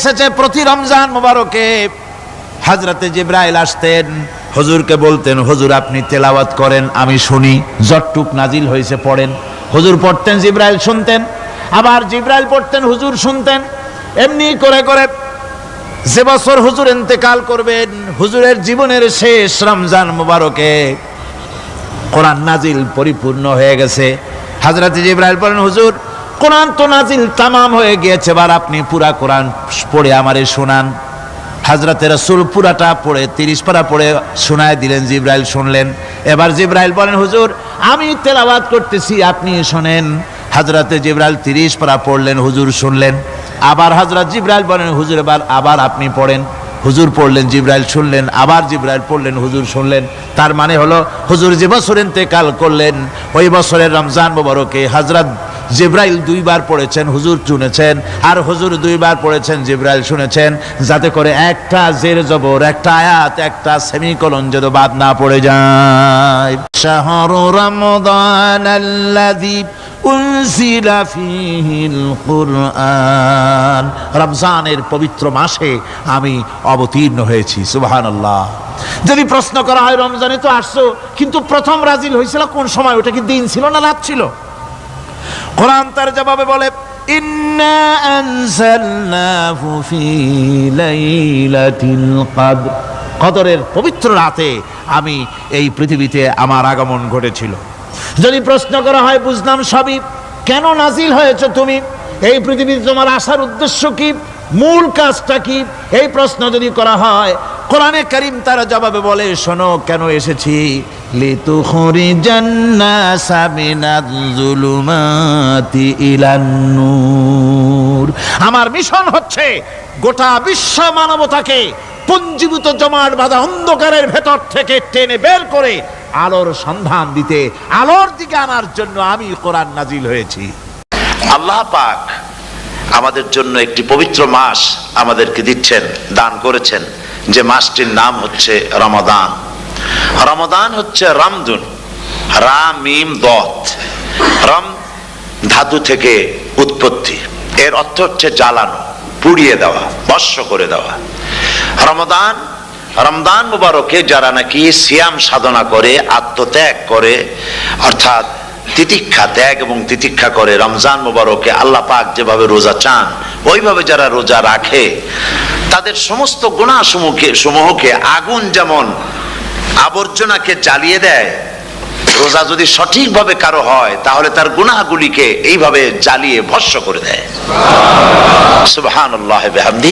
এসেছে প্রতি রমজান মোবারকে হযরতে জিবরাইল আসতেন, হুজুরকে বলতেন, হুজুর আপনি তেলাওয়াত করেন আমি শুনি, যতটুক নাজিল হয়েছে পড়েন। হুজুর পড়তেন, জিবরাইল শুনতেন, আবার জিবরাইল পড়তেন, হুজুর শুনতেন। এমনি করে করে যে বছর হুজুর ইন্তেকাল করবেন, হুজুরের জীবনের শেষ রমজান মোবারকে কোরআন নাজিল পরিপূর্ণ হয়ে গেছে। হযরত জিবরাইল বলেন, হুজুর কোরআন তো নাজিল তামাম হয়ে গিয়েছে, এবার আপনি পুরা কোরআন পড়ে আমারে শোনান। হযরতে রাসূল পুরাটা পড়ে 30 পারা পড়ে শোনায় দিলেন, জিবরাইল শুনলেন। এবার জিবরাইল বলেন, হুজুর আমি তেলাওয়াত করতেছি আপনি শোনেন। হযরতে জিবরাইল 30 পারা পড়লেন, হুজুর শুনলেন। আবার হযরত জিবরাইল বলেন, হুজুর আবার আপনি পড়েন। হুজুর পড়লেন, জিবরাইল শুনলেন, আবার জিবরাইল পড়লেন, হুজুর শুনলেন। তার মানে হলো হুজুর যে বছর ইন্তেকাল করলেন ওই বছরের রমজান মোবারকে হযরত জিবরাইল 2 বার পড়েছেন, হুজুর শুনেছেন, আর হুজুর 2 বার পড়েছেন, জিবরাইল শুনেছেন, যাতে করে একটা জের জবর, একটা আয়াত, একটা সেমিকোলন যেন বাদ না পড়ে যায়। শাহরু রমাদানাল্লাযী উনজিলা ফীহিল কুরআন, রমজানের পবিত্র মাসে আমি অবতীর্ণ হয়েছি। সুবহানাল্লাহ। যদি প্রশ্ন করা হয় রমজানে তো আসছো, কিন্তু প্রথম নাজিল হয়েছিল কোন সময়? ওটা কি দিন ছিল না রাত ছিল? কোরআন তার জবাবে বলে, ইন্না আনজালনাহু ফি লাইলাতিল কদর, কদরের পবিত্র রাতে আমি এই পৃথিবীতে আমার আগমন ঘটেছিল। যদি প্রশ্ন করা হয় বুঝলাম সবই, কেন নাজিল হয়েছে তুমি? এই পৃথিবীতে তোমার আসার উদ্দেশ্য কি? মূল কাজটা কি? এই প্রশ্ন যদি করা হয়, কোরআনে কারীম তার জবাবে বলে, শোনো কেন এসেছি। লিতুখরিজান নাসা মিনাজ যুলুমাতি ইলান নূর, আমার মিশন হচ্ছে গোটা বিশ্ব মানবতাকে পুঞ্জীভূত জমাট বাঁধা অন্ধকারের ভেতর থেকে টেনে বের করে আলোর সন্ধান দিতে, আলোর দিকে আনার জন্য আমি কোরআন নাজিল হয়েছি। আল্লাহ পাক আমাদের জন্য একটি পবিত্র মাস আমাদেরকে দিচ্ছেন, দান করেছেন, যে মাসটির নাম হচ্ছে রমাদান। রমাদান হচ্ছে রামদুন, রা মিম দত, রাম ধাতু থেকে উৎপত্তি, এর অর্থ হচ্ছে জ্বালানো, পুড়িয়ে দেওয়া, ভস্ম করে দেওয়া। রমাদান, রমজান মুবারকে যারা নাকি সিয়াম সাধনা করে, আত্মত্যাগ করে, অর্থাৎ তিতিক্ষা, ত্যাগ এবং তিতিক্ষা করে, রমজান মুবারকে আল্লাহ পাক যেভাবে রোজা চান ওইভাবে যারা রোজা রাখে, তাদের সমস্ত গুনাহ সমূহকে আগুন যেমন আবর্জনাকে জ্বালিয়ে দেয়, রোজা যদি সঠিকভাবে কারো হয় তাহলে তার গুনাহগুলিকে এইভাবে জ্বালিয়ে ভস্ম করে দেয়। সুবহানাল্লাহি ওয়া বিহামদিহি।